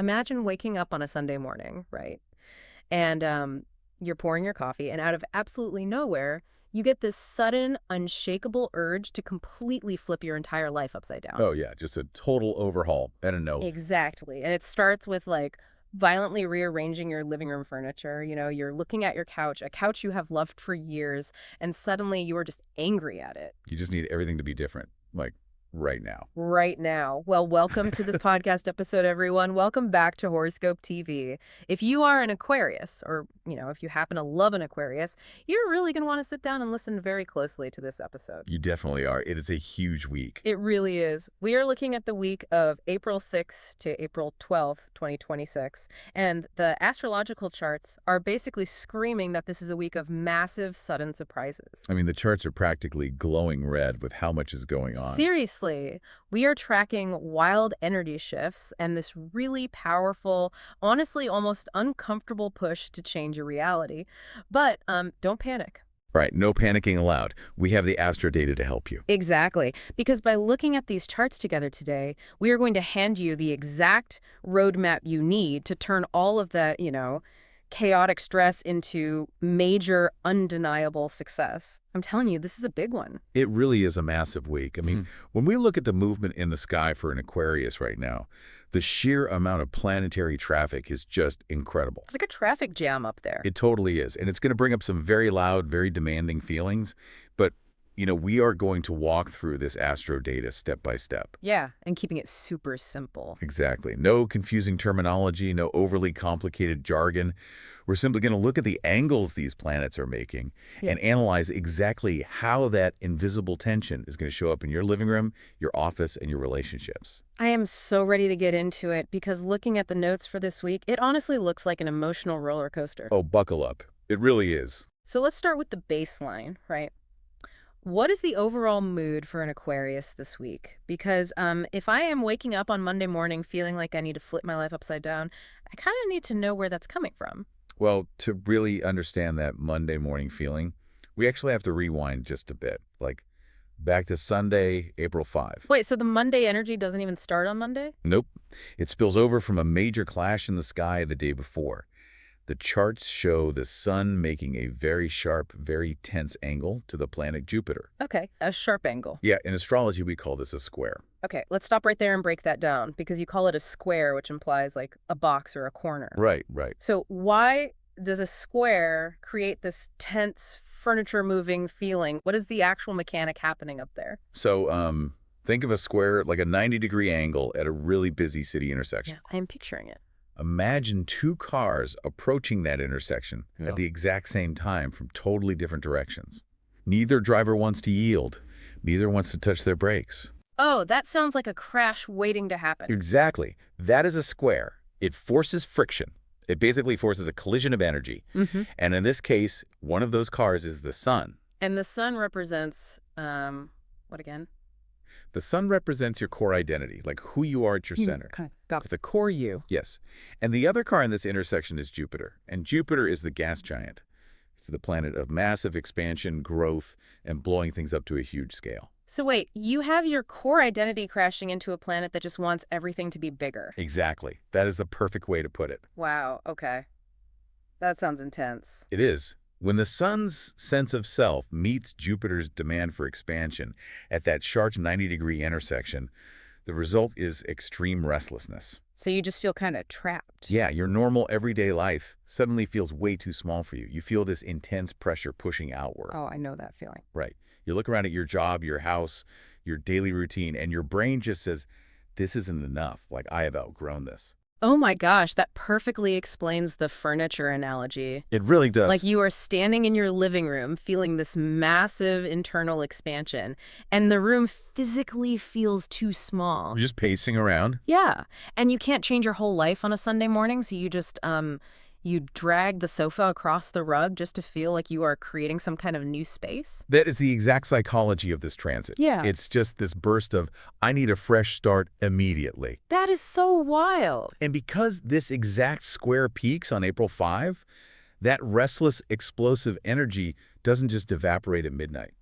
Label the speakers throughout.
Speaker 1: Imagine waking up on a Sunday morning, right? And you're pouring your coffee, and out of absolutely nowhere, you get this sudden, unshakable urge to completely flip your entire life upside down.
Speaker 2: Oh, yeah, just a total overhaul and a no.
Speaker 1: Exactly. And it starts with like violently rearranging your living room furniture. You're looking at your couch, a couch you have loved for years, and suddenly you are just angry at it.
Speaker 2: You just need everything to be different, like right now.
Speaker 1: Right now. Well, welcome to this podcast episode, everyone. Welcome back to Horoscope TV. If you are an Aquarius, or, if you happen to love an Aquarius, you're really going to want to sit down and listen very closely to this episode.
Speaker 2: You definitely are. It is a huge week.
Speaker 1: It really is. We are looking at the week of April 6th to April 12th, 2026, and the astrological charts are basically screaming that this is a week of massive, sudden surprises.
Speaker 2: I mean, the charts are practically glowing red with how much is going on.
Speaker 1: Seriously, we are tracking wild energy shifts and this really powerful, honestly almost uncomfortable push to change your reality. But don't panic.
Speaker 2: Right, no panicking allowed. We have the astro data to help you.
Speaker 1: Exactly, because by looking at these charts together today, we are going to hand you the exact roadmap you need to turn all of the, chaotic stress into major, undeniable success. I'm telling you, this is a big one.
Speaker 2: It really is a massive week. I mean, when we look at the movement in the sky for an Aquarius right now, the sheer amount of planetary traffic is just incredible.
Speaker 1: It's like a traffic jam up there.
Speaker 2: It totally is. And it's going to bring up some very loud, very demanding feelings. But, we are going to walk through this astro data step by step.
Speaker 1: Yeah, and keeping it super simple.
Speaker 2: Exactly. No confusing terminology, no overly complicated jargon. We're simply going to look at the angles these planets are making and analyze exactly how that invisible tension is going to show up in your living room, your office, and your relationships.
Speaker 1: I am so ready to get into it because looking at the notes for this week, it honestly looks like an emotional roller coaster.
Speaker 2: Oh, buckle up. It really is.
Speaker 1: So let's start with the baseline, right? What is the overall mood for an Aquarius this week? Because if I am waking up on Monday morning feeling like I need to flip my life upside down, I kind of need to know where that's coming from.
Speaker 2: Well, to really understand that Monday morning feeling, we actually have to rewind just a bit, like back to Sunday, April 5.
Speaker 1: Wait, so the Monday energy doesn't even start on Monday?
Speaker 2: Nope. It spills over from a major clash in the sky the day before. The charts show the sun making a very sharp, very tense angle to the planet Jupiter.
Speaker 1: Okay, a sharp angle.
Speaker 2: Yeah, in astrology, we call this a square.
Speaker 1: Okay, let's stop right there and break that down because you call it a square, which implies like a box or a corner.
Speaker 2: Right, right.
Speaker 1: So why does a square create this tense, furniture-moving feeling? What is the actual mechanic happening up there?
Speaker 2: So, think of a square like a 90-degree angle at a really busy city intersection.
Speaker 1: Yeah, I am picturing it.
Speaker 2: Imagine two cars approaching that intersection at the exact same time from totally different directions. Neither driver wants to yield. Neither wants to touch their brakes.
Speaker 1: Oh, that sounds like a crash waiting to happen.
Speaker 2: Exactly. That is a square. It forces friction. It basically forces a collision of energy. And in this case, one of those cars is the sun.
Speaker 1: And the sun represents, what again?
Speaker 2: The sun represents your core identity, like who you are at your center.
Speaker 1: Got the core you.
Speaker 2: Yes. And the other car in this intersection is Jupiter. And Jupiter is the gas giant. It's the planet of massive expansion, growth, and blowing things up to a huge scale.
Speaker 1: So wait, you have your core identity crashing into a planet that just wants everything to be bigger.
Speaker 2: Exactly. That is the perfect way to put it.
Speaker 1: Wow, okay. That sounds intense.
Speaker 2: It is. When the sun's sense of self meets Jupiter's demand for expansion at that sharp 90-degree intersection, the result is extreme restlessness.
Speaker 1: So you just feel kind of trapped.
Speaker 2: Yeah, your normal everyday life suddenly feels way too small for you. You feel this intense pressure pushing outward.
Speaker 1: Oh, I know that feeling.
Speaker 2: Right. You look around at your job, your house, your daily routine, and your brain just says, this isn't enough. Like, I have outgrown this.
Speaker 1: Oh my gosh, that perfectly explains the furniture analogy.
Speaker 2: It really does.
Speaker 1: Like you are standing in your living room feeling this massive internal expansion, and the room physically feels too small.
Speaker 2: You're just pacing around.
Speaker 1: Yeah, and you can't change your whole life on a Sunday morning, so you just, you drag the sofa across the rug just to feel like you are creating some kind of new space.
Speaker 2: That is the exact psychology of this transit.
Speaker 1: Yeah.
Speaker 2: It's just this burst of, I need a fresh start immediately.
Speaker 1: That is so wild.
Speaker 2: And because this exact square peaks on April 5, that restless, explosive energy doesn't just evaporate at midnight.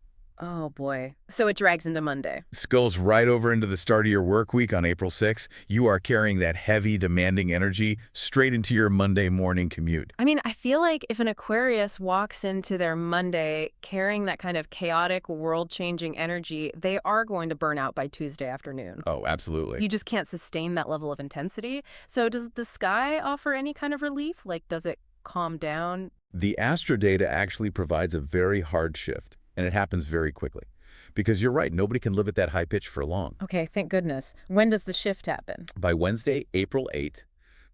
Speaker 1: Oh, boy. So it drags into Monday.
Speaker 2: Spills right over into the start of your work week on April 6th. You are carrying that heavy, demanding energy straight into your Monday morning commute.
Speaker 1: I mean, I feel like if an Aquarius walks into their Monday carrying that kind of chaotic, world-changing energy, they are going to burn out by Tuesday afternoon.
Speaker 2: Oh, absolutely.
Speaker 1: You just can't sustain that level of intensity. So does the sky offer any kind of relief? Like, does it calm down?
Speaker 2: The astro data actually provides a very hard shift, and it happens very quickly. Because you're right, nobody can live at that high pitch for long.
Speaker 1: Okay, thank goodness. When does the shift happen?
Speaker 2: By Wednesday, April 8th,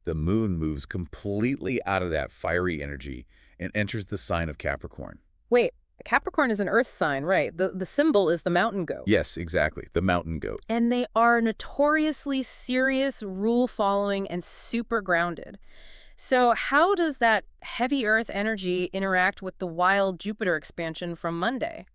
Speaker 2: the moon moves completely out of that fiery energy and enters the sign of Capricorn.
Speaker 1: Wait, Capricorn is an earth sign, right? The symbol is the mountain goat.
Speaker 2: Yes, exactly, the mountain goat.
Speaker 1: And they are notoriously serious, rule-following, and super grounded. So how does that heavy earth energy interact with the wild Jupiter expansion from Monday?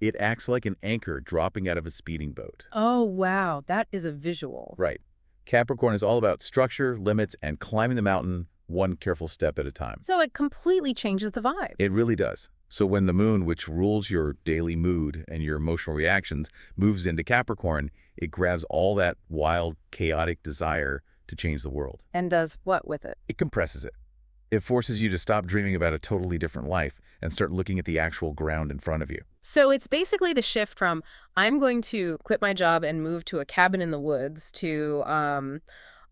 Speaker 2: It acts like an anchor dropping out of a speeding boat.
Speaker 1: Oh, wow. That is a visual.
Speaker 2: Right. Capricorn is all about structure, limits, and climbing the mountain one careful step at a time.
Speaker 1: So it completely changes the vibe.
Speaker 2: It really does. So when the moon, which rules your daily mood and your emotional reactions, moves into Capricorn, it grabs all that wild, chaotic desire to change the world.
Speaker 1: And does what with it?
Speaker 2: It compresses it. It forces you to stop dreaming about a totally different life and start looking at the actual ground in front of you.
Speaker 1: So it's basically the shift from I'm going to quit my job and move to a cabin in the woods to,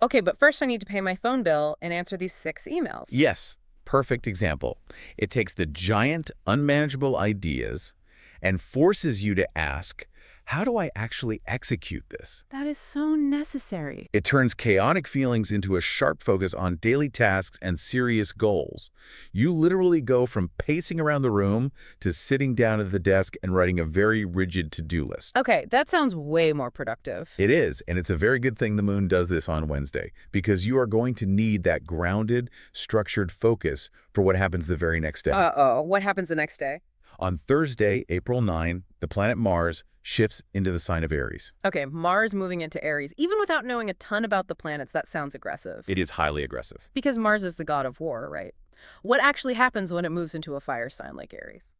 Speaker 1: okay, but first I need to pay my phone bill and answer these 6 emails.
Speaker 2: Yes, perfect example. It takes the giant, unmanageable ideas and forces you to ask, how do I actually execute this?
Speaker 1: That is so necessary.
Speaker 2: It turns chaotic feelings into a sharp focus on daily tasks and serious goals. You literally go from pacing around the room to sitting down at the desk and writing a very rigid to-do list.
Speaker 1: Okay, that sounds way more productive.
Speaker 2: It is, and it's a very good thing the moon does this on Wednesday, because you are going to need that grounded, structured focus for what happens the very next day.
Speaker 1: Uh-oh, what happens the next day?
Speaker 2: On Thursday, April 9, the planet Mars shifts into the sign of Aries.
Speaker 1: Okay, Mars moving into Aries. Even without knowing a ton about the planets, that sounds aggressive.
Speaker 2: It is highly aggressive.
Speaker 1: Because Mars is the god of war, right? What actually happens when it moves into a fire sign like Aries?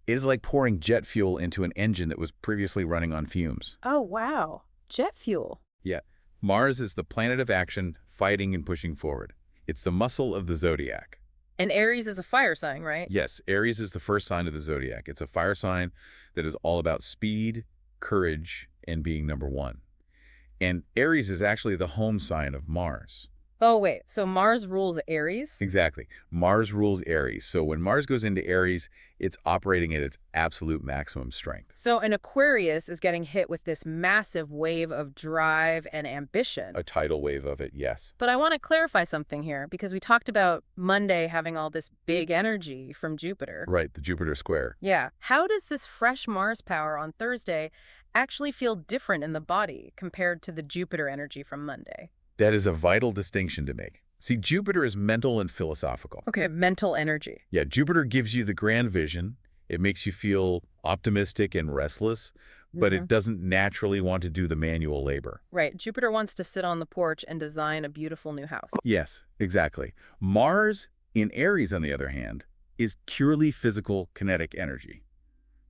Speaker 2: It is like pouring jet fuel into an engine that was previously running on fumes.
Speaker 1: Oh, wow. Jet fuel.
Speaker 2: Yeah. Mars is the planet of action, fighting and pushing forward. It's the muscle of the zodiac.
Speaker 1: And Aries is a fire sign, right?
Speaker 2: Yes, Aries is the first sign of the zodiac. It's a fire sign that is all about speed, courage, and being number one. And Aries is actually the home sign of Mars.
Speaker 1: Oh, wait. So Mars rules Aries?
Speaker 2: Exactly. Mars rules Aries. So when Mars goes into Aries, it's operating at its absolute maximum strength.
Speaker 1: So an Aquarius is getting hit with this massive wave of drive and ambition.
Speaker 2: A tidal wave of it, yes.
Speaker 1: But I want to clarify something here, because we talked about Monday having all this big energy from Jupiter.
Speaker 2: Right, the Jupiter square.
Speaker 1: Yeah. How does this fresh Mars power on Thursday actually feel different in the body compared to the Jupiter energy from Monday?
Speaker 2: That is a vital distinction to make. See, Jupiter is mental and philosophical.
Speaker 1: Okay, mental energy.
Speaker 2: Yeah, Jupiter gives you the grand vision. It makes you feel optimistic and restless, but it doesn't naturally want to do the manual labor.
Speaker 1: Right. Jupiter wants to sit on the porch and design a beautiful new house.
Speaker 2: Yes, exactly. Mars in Aries, on the other hand, is purely physical kinetic energy.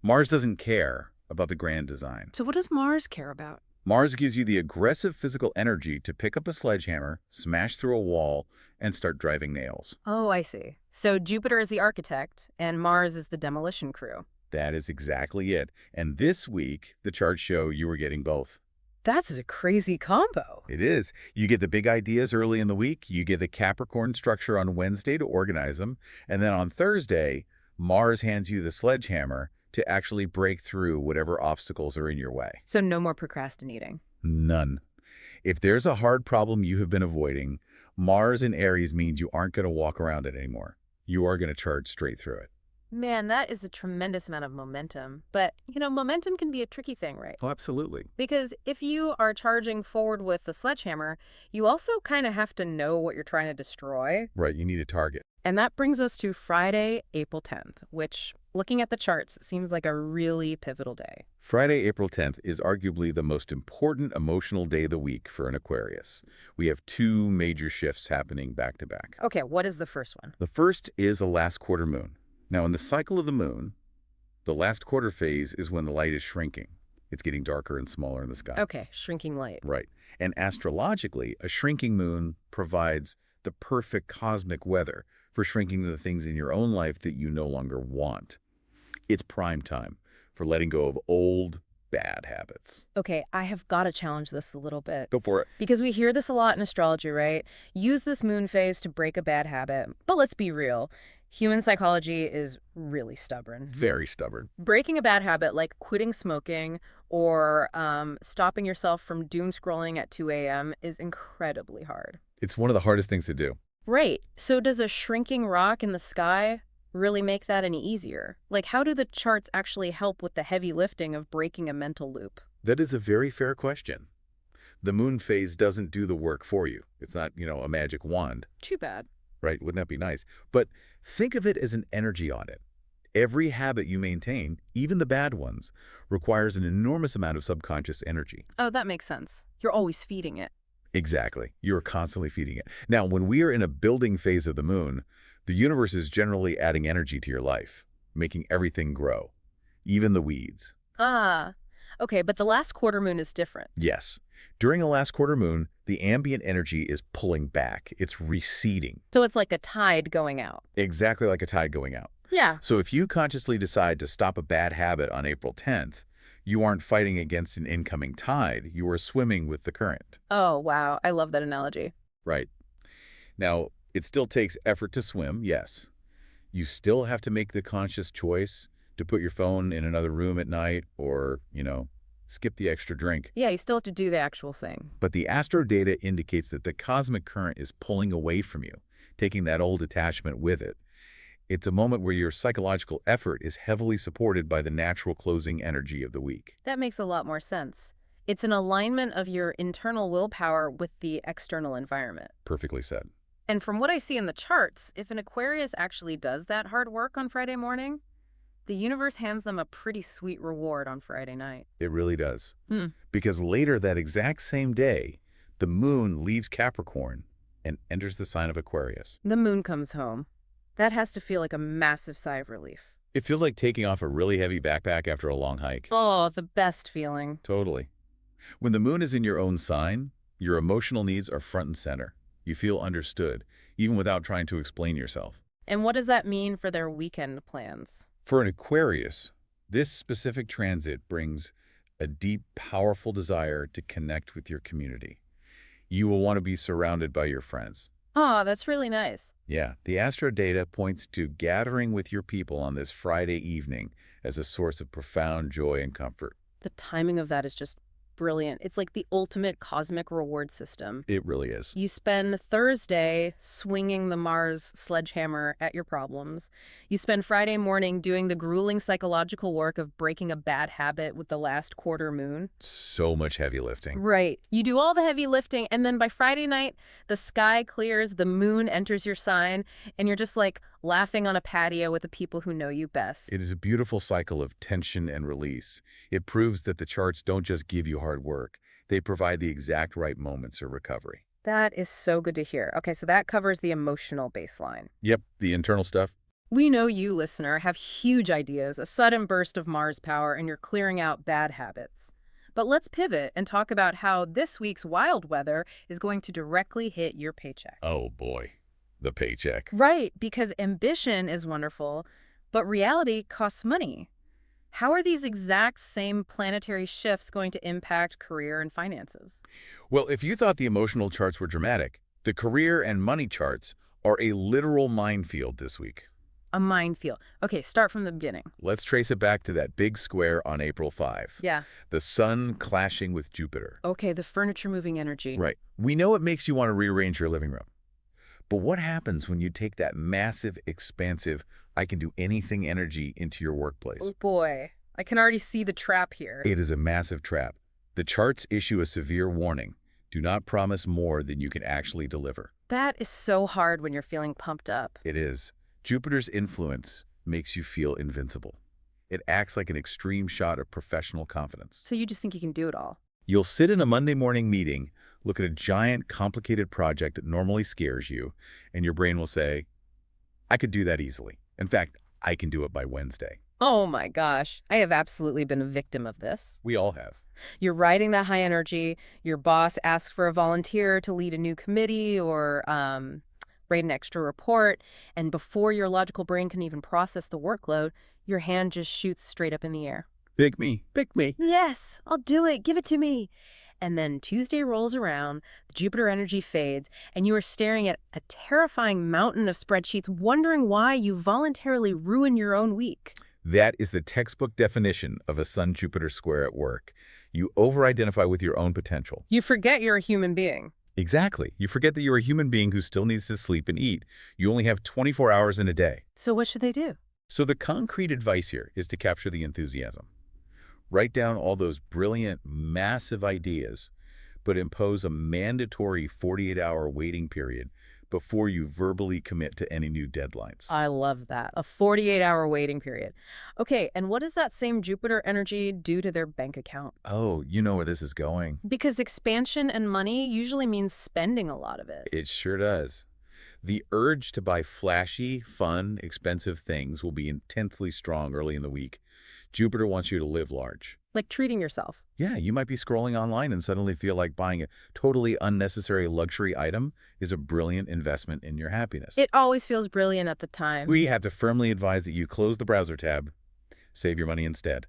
Speaker 2: Mars doesn't care about the grand design.
Speaker 1: So what does Mars care about?
Speaker 2: Mars gives you the aggressive physical energy to pick up a sledgehammer, smash through a wall, and start driving nails.
Speaker 1: Oh, I see. So Jupiter is the architect, and Mars is the demolition crew.
Speaker 2: That is exactly it. And this week, the charts show you were getting both.
Speaker 1: That's a crazy combo.
Speaker 2: It is. You get the big ideas early in the week, you get the Capricorn structure on Wednesday to organize them, and then on Thursday, Mars hands you the sledgehammer to actually break through whatever obstacles are in your way.
Speaker 1: So no more procrastinating.
Speaker 2: None. If there's a hard problem you have been avoiding, Mars in Aries means you aren't going to walk around it anymore. You are going to charge straight through it.
Speaker 1: Man, that is a tremendous amount of momentum. But, momentum can be a tricky thing, right?
Speaker 2: Oh, absolutely.
Speaker 1: Because if you are charging forward with the sledgehammer, you also kind of have to know what you're trying to destroy.
Speaker 2: Right, you need a target.
Speaker 1: And that brings us to Friday, April 10th, which, looking at the charts, seems like a really pivotal day.
Speaker 2: Friday, April 10th is arguably the most important emotional day of the week for an Aquarius. We have 2 major shifts happening back to back.
Speaker 1: Okay, what is the first one?
Speaker 2: The first is a last quarter moon. Now, in the cycle of the moon, The last quarter phase is when the light is shrinking. It's getting darker and smaller in the sky.
Speaker 1: Okay, shrinking light.
Speaker 2: Right. And astrologically, a shrinking moon provides the perfect cosmic weather for shrinking the things in your own life that you no longer want. It's prime time for letting go of old, bad habits.
Speaker 1: Okay, I have got to challenge this a little bit.
Speaker 2: Go for it.
Speaker 1: Because we hear this a lot in astrology, right? Use this moon phase to break a bad habit. But let's be real. Human psychology is really stubborn.
Speaker 2: Very stubborn.
Speaker 1: Breaking a bad habit like quitting smoking or stopping yourself from doom scrolling at 2 a.m. is incredibly hard.
Speaker 2: It's one of the hardest things to do.
Speaker 1: Right. So does a shrinking rock in the sky really make that any easier? Like, how do the charts actually help with the heavy lifting of breaking a mental loop?
Speaker 2: That is a very fair question. The moon phase doesn't do the work for you. It's not, a magic wand,
Speaker 1: Too bad.
Speaker 2: right? Wouldn't that be nice? But think of it as an energy audit. Every habit you maintain, even the bad ones, requires an enormous amount of subconscious energy.
Speaker 1: Oh, that makes sense. You're always feeding it.
Speaker 2: Exactly. You're constantly feeding it. Now, when we are in a building phase of the moon, the universe is generally adding energy to your life, making everything grow, even the weeds.
Speaker 1: Ah, okay, but the last quarter moon is different.
Speaker 2: Yes. During a last quarter moon, the ambient energy is pulling back. It's receding.
Speaker 1: So it's like a tide going out.
Speaker 2: Exactly like a tide going out.
Speaker 1: Yeah.
Speaker 2: So if you consciously decide to stop a bad habit on April 10th, you aren't fighting against an incoming tide. You are swimming with the current.
Speaker 1: Oh, wow. I love that analogy.
Speaker 2: Right. Now, it still takes effort to swim, yes. You still have to make the conscious choice to put your phone in another room at night or, skip the extra drink.
Speaker 1: Yeah, you still have to do the actual thing.
Speaker 2: But the astro data indicates that the cosmic current is pulling away from you, taking that old attachment with it. It's a moment where your psychological effort is heavily supported by the natural closing energy of the week.
Speaker 1: That makes a lot more sense. It's an alignment of your internal willpower with the external environment.
Speaker 2: Perfectly said.
Speaker 1: And from what I see in the charts, if an Aquarius actually does that hard work on Friday morning, the universe hands them a pretty sweet reward on Friday night.
Speaker 2: It really does.
Speaker 1: Hmm.
Speaker 2: Because later that exact same day, the moon leaves Capricorn and enters the sign of Aquarius.
Speaker 1: The moon comes home. That has to feel like a massive sigh of relief.
Speaker 2: It feels like taking off a really heavy backpack after a long hike.
Speaker 1: Oh, the best feeling.
Speaker 2: Totally. When the moon is in your own sign, your emotional needs are front and center. You feel understood, even without trying to explain yourself.
Speaker 1: And what does that mean for their weekend plans?
Speaker 2: For an Aquarius, this specific transit brings a deep, powerful desire to connect with your community. You will want to be surrounded by your friends.
Speaker 1: Oh, that's really nice.
Speaker 2: Yeah, the astro data points to gathering with your people on this Friday evening as a source of profound joy and comfort.
Speaker 1: The timing of that is just brilliant. It's like the ultimate cosmic reward system.
Speaker 2: It really is.
Speaker 1: You spend Thursday swinging the Mars sledgehammer at your problems. You spend Friday morning doing the grueling psychological work of breaking a bad habit with the last quarter moon.
Speaker 2: So much heavy lifting.
Speaker 1: Right. You do all the heavy lifting, and then by Friday night, the sky clears, the moon enters your sign, and you're just like laughing on a patio with the people who know you best.
Speaker 2: It is a beautiful cycle of tension and release. It proves that the charts don't just give you hard work. They provide the exact right moments of recovery.
Speaker 1: That is so good to hear. Okay, so that covers the emotional baseline.
Speaker 2: Yep, the internal stuff.
Speaker 1: We know you, listener, have huge ideas, a sudden burst of Mars power, and you're clearing out bad habits. But let's pivot and talk about how this week's wild weather is going to directly hit your paycheck.
Speaker 2: Oh boy, the paycheck.
Speaker 1: Right, because ambition is wonderful, but reality costs money. How are these exact same planetary shifts going to impact career and finances?
Speaker 2: Well, if you thought the emotional charts were dramatic, the career and money charts are a literal minefield this week.
Speaker 1: A minefield. Okay, start from the beginning.
Speaker 2: Let's trace it back to that big square on April 5.
Speaker 1: Yeah.
Speaker 2: The sun clashing with Jupiter.
Speaker 1: Okay, the furniture moving energy.
Speaker 2: Right. We know it makes you want to rearrange your living room. But what happens when you take that massive, expansive, I can do anything energy into your workplace?
Speaker 1: Oh boy, I can already see the trap here.
Speaker 2: It is a massive trap. The charts issue a severe warning. Do not promise more than you can actually deliver.
Speaker 1: That is so hard when you're feeling pumped up.
Speaker 2: It is. Jupiter's influence makes you feel invincible. It acts like an extreme shot of professional confidence.
Speaker 1: So you just think you can do it all.
Speaker 2: You'll sit in a Monday morning meeting, look at a giant, complicated project that normally scares you, and your brain will say, I could do that easily. In fact, I can do it by Wednesday.
Speaker 1: Oh my gosh, I have absolutely been a victim of this.
Speaker 2: We all have.
Speaker 1: You're riding that high energy, your boss asks for a volunteer to lead a new committee or write an extra report, and before your logical brain can even process the workload, your hand just shoots straight up in the air.
Speaker 2: Pick me. Pick me.
Speaker 1: Yes, I'll do it. Give it to me. And then Tuesday rolls around, the Jupiter energy fades, and you are staring at a terrifying mountain of spreadsheets, wondering why you voluntarily ruin your own week.
Speaker 2: That is the textbook definition of a Sun-Jupiter square at work. You over-identify with your own potential.
Speaker 1: You forget you're a human being.
Speaker 2: Exactly. You forget that you're a human being who still needs to sleep and eat. You only have 24 hours in a day.
Speaker 1: So what should they do?
Speaker 2: So the concrete advice here is to capture the enthusiasm. Write down all those brilliant, massive ideas, but impose a mandatory 48-hour waiting period before you verbally commit to any new deadlines.
Speaker 1: I love that. A 48-hour waiting period. Okay, and what does that same Jupiter energy do to their bank account?
Speaker 2: Oh, you know where this is going.
Speaker 1: Because expansion and money usually means spending a lot of it.
Speaker 2: It sure does. The urge to buy flashy, fun, expensive things will be intensely strong early in the week. Jupiter wants you to live large.
Speaker 1: Like treating yourself.
Speaker 2: Yeah, you might be scrolling online and suddenly feel like buying a totally unnecessary luxury item is a brilliant investment in your happiness.
Speaker 1: It always feels brilliant at the time.
Speaker 2: We have to firmly advise that you close the browser tab, save your money instead.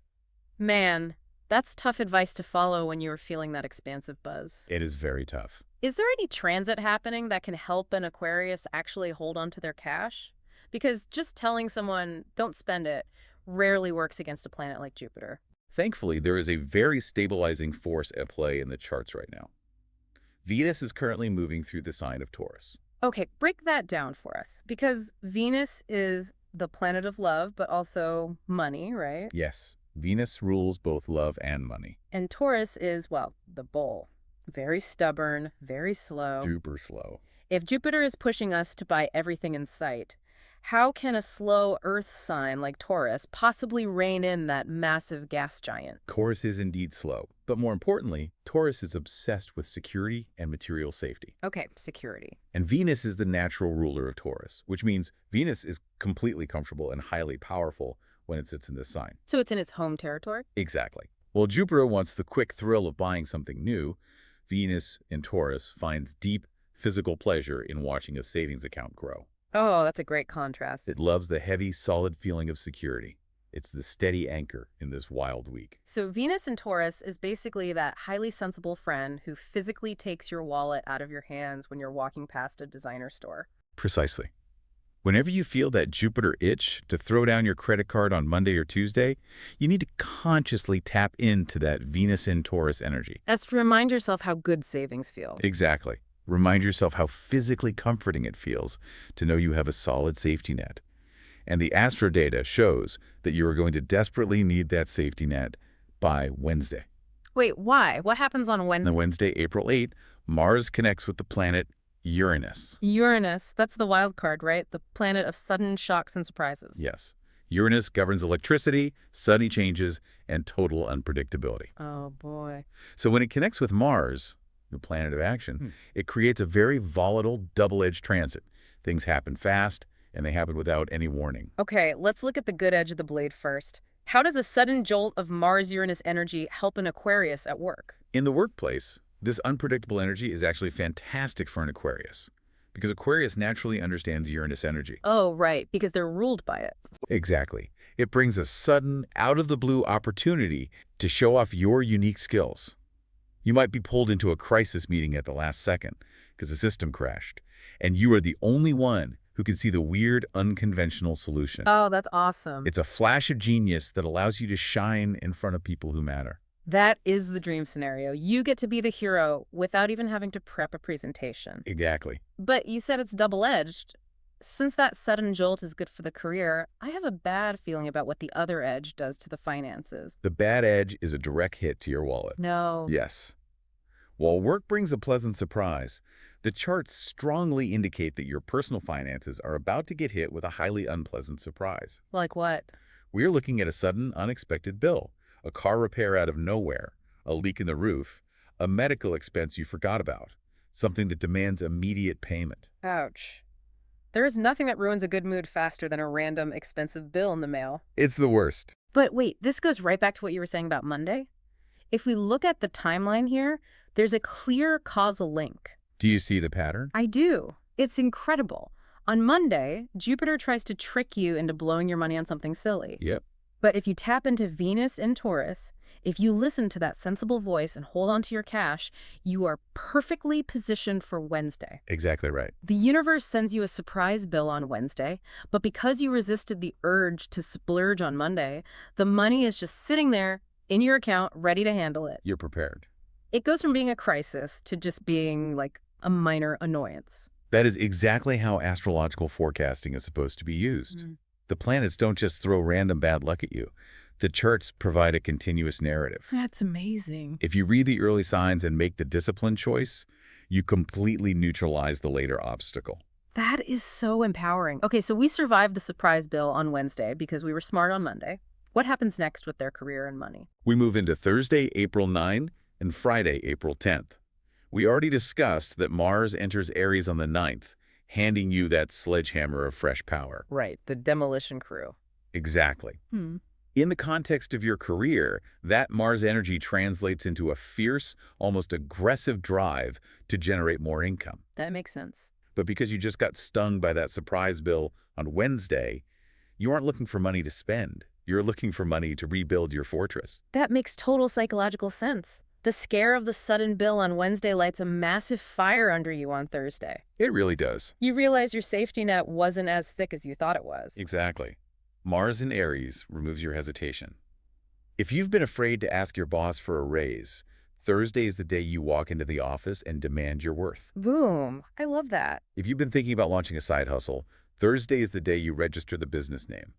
Speaker 1: Man, that's tough advice to follow when you are feeling that expansive buzz.
Speaker 2: It is very tough.
Speaker 1: Is there any transit happening that can help an Aquarius actually hold on to their cash? Because just telling someone, don't spend it, rarely works against a planet like Jupiter.
Speaker 2: Thankfully, there is a very stabilizing force at play in the charts right now. Venus is currently moving through the sign of Taurus.
Speaker 1: Okay, break that down for us. Because Venus is the planet of love, but also money, right?
Speaker 2: Yes, Venus rules both love and money.
Speaker 1: And Taurus is, well, the bull. Very stubborn, very slow.
Speaker 2: Super slow.
Speaker 1: If Jupiter is pushing us to buy everything in sight, how can a slow Earth sign like Taurus possibly rein in that massive gas giant?
Speaker 2: Taurus is indeed slow, but more importantly, Taurus is obsessed with security and material safety.
Speaker 1: Okay, security.
Speaker 2: And Venus is the natural ruler of Taurus, which means Venus is completely comfortable and highly powerful when it sits in this sign.
Speaker 1: So it's in its home territory?
Speaker 2: Exactly. While Jupiter wants the quick thrill of buying something new, Venus in Taurus finds deep physical pleasure in watching a savings account grow.
Speaker 1: Oh, that's a great contrast.
Speaker 2: It loves the heavy, solid feeling of security. It's the steady anchor in this wild week.
Speaker 1: So Venus in Taurus is basically that highly sensible friend who physically takes your wallet out of your hands when you're walking past a designer store.
Speaker 2: Precisely. Whenever you feel that Jupiter itch to throw down your credit card on Monday or Tuesday, you need to consciously tap into that Venus in Taurus energy.
Speaker 1: That's to remind yourself how good savings feel.
Speaker 2: Exactly. Remind yourself how physically comforting it feels to know you have a solid safety net. And the astro data shows that you are going to desperately need that safety net by Wednesday.
Speaker 1: Wait, why? What happens on Wednesday?
Speaker 2: On Wednesday, April 8, Mars connects with the planet Uranus.
Speaker 1: Uranus, that's the wild card, right? The planet of sudden shocks and surprises.
Speaker 2: Yes. Uranus governs electricity, sudden changes, and total unpredictability.
Speaker 1: Oh, boy.
Speaker 2: So when it connects with Mars, the planet of action, it creates a very volatile, double-edged transit. Things happen fast, and they happen without any warning.
Speaker 1: Okay, let's look at the good edge of the blade first. How does a sudden jolt of Mars-Uranus energy help an Aquarius at work?
Speaker 2: In the workplace, this unpredictable energy is actually fantastic for an Aquarius, because Aquarius naturally understands Uranus energy.
Speaker 1: Oh, right, because they're ruled by it.
Speaker 2: Exactly. It brings a sudden, out-of-the-blue opportunity to show off your unique skills. You might be pulled into a crisis meeting at the last second because the system crashed, and you are the only one who can see the weird, unconventional solution.
Speaker 1: Oh, that's awesome.
Speaker 2: It's a flash of genius that allows you to shine in front of people who matter.
Speaker 1: That is the dream scenario. You get to be the hero without even having to prep a presentation.
Speaker 2: Exactly.
Speaker 1: But you said it's double-edged. Since that sudden jolt is good for the career, I have a bad feeling about what the other edge does to the finances.
Speaker 2: The bad edge is a direct hit to your wallet.
Speaker 1: No.
Speaker 2: Yes. While work brings a pleasant surprise, the charts strongly indicate that your personal finances are about to get hit with a highly unpleasant surprise.
Speaker 1: Like what?
Speaker 2: We are looking at a sudden, unexpected bill, a car repair out of nowhere, a leak in the roof, a medical expense you forgot about, something that demands immediate payment.
Speaker 1: Ouch. There is nothing that ruins a good mood faster than a random expensive bill in the mail.
Speaker 2: It's the worst.
Speaker 1: But wait, this goes right back to what you were saying about Monday. If we look at the timeline here, there's a clear causal link.
Speaker 2: Do you see the pattern?
Speaker 1: I do. It's incredible. On Monday, Jupiter tries to trick you into blowing your money on something silly.
Speaker 2: Yep.
Speaker 1: But if you tap into Venus in Taurus, if you listen to that sensible voice and hold on to your cash, you are perfectly positioned for Wednesday.
Speaker 2: Exactly right.
Speaker 1: The universe sends you a surprise bill on Wednesday, but because you resisted the urge to splurge on Monday, the money is just sitting there in your account, ready to handle it.
Speaker 2: You're prepared.
Speaker 1: It goes from being a crisis to just being like a minor annoyance.
Speaker 2: That is exactly how astrological forecasting is supposed to be used. The planets don't just throw random bad luck at you. The charts provide a continuous narrative.
Speaker 1: That's amazing.
Speaker 2: If you read the early signs and make the disciplined choice, you completely neutralize the later obstacle.
Speaker 1: That is so empowering. Okay, so we survived the surprise bill on Wednesday because we were smart on Monday. What happens next with their career and money?
Speaker 2: We move into Thursday, April 9, and Friday, April 10th. We already discussed that Mars enters Aries on the 9th, handing you that sledgehammer of fresh power.
Speaker 1: Right, the demolition crew.
Speaker 2: Exactly. In the context of your career, that Mars energy translates into a fierce, almost aggressive drive to generate more income.
Speaker 1: That makes sense.
Speaker 2: But because you just got stung by that surprise bill on Wednesday, you aren't looking for money to spend. You're looking for money to rebuild your fortress.
Speaker 1: That makes total psychological sense. The scare of the sudden bill on Wednesday lights a massive fire under you on Thursday.
Speaker 2: It really does.
Speaker 1: You realize your safety net wasn't as thick as you thought it was.
Speaker 2: Exactly. Mars in Aries removes your hesitation. If you've been afraid to ask your boss for a raise, Thursday is the day you walk into the office and demand your worth.
Speaker 1: Boom. I love that.
Speaker 2: If you've been thinking about launching a side hustle, Thursday is the day you register the business name.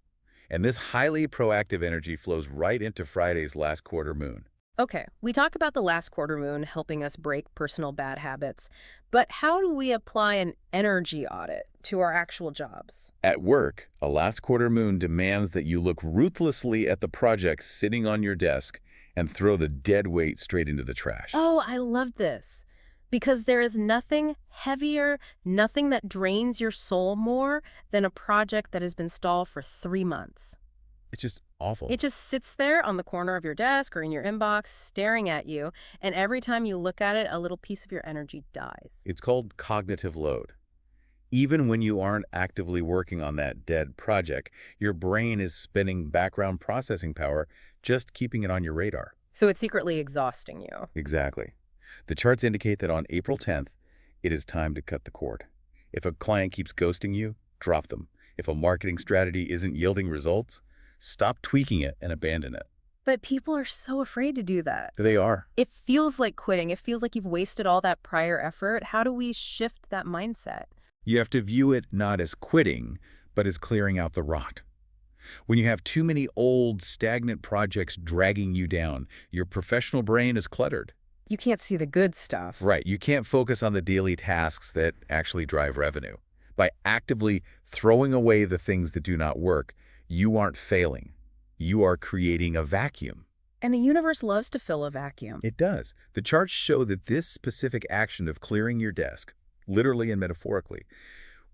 Speaker 2: And this highly proactive energy flows right into Friday's last quarter moon.
Speaker 1: Okay, we talk about the last quarter moon helping us break personal bad habits, but how do we apply an energy audit to our actual jobs?
Speaker 2: At work, a last quarter moon demands that you look ruthlessly at the projects sitting on your desk and throw the dead weight straight into the trash.
Speaker 1: Oh, I love this. Because there is nothing heavier, nothing that drains your soul more than a project that has been stalled for 3 months.
Speaker 2: It's just awful.
Speaker 1: It just sits there on the corner of your desk or in your inbox staring at you, and every time you look at it, a little piece of your energy dies.
Speaker 2: It's called cognitive load. Even when you aren't actively working on that dead project, your brain is spending background processing power, just keeping it on your radar.
Speaker 1: So it's secretly exhausting you.
Speaker 2: Exactly. The charts indicate that on April 10th, it is time to cut the cord. If a client keeps ghosting you, drop them. If a marketing strategy isn't yielding results, stop tweaking it and abandon it.
Speaker 1: But people are so afraid to do that.
Speaker 2: They are.
Speaker 1: It feels like quitting. It feels like you've wasted all that prior effort. How do we shift that mindset?
Speaker 2: You have to view it not as quitting, but as clearing out the rot. When you have too many old, stagnant projects dragging you down, your professional brain is cluttered.
Speaker 1: You can't see the good stuff.
Speaker 2: Right. You can't focus on the daily tasks that actually drive revenue. By actively throwing away the things that do not work, you aren't failing. You are creating a vacuum.
Speaker 1: And the universe loves to fill a vacuum.
Speaker 2: It does. The charts show that this specific action of clearing your desk, literally and metaphorically,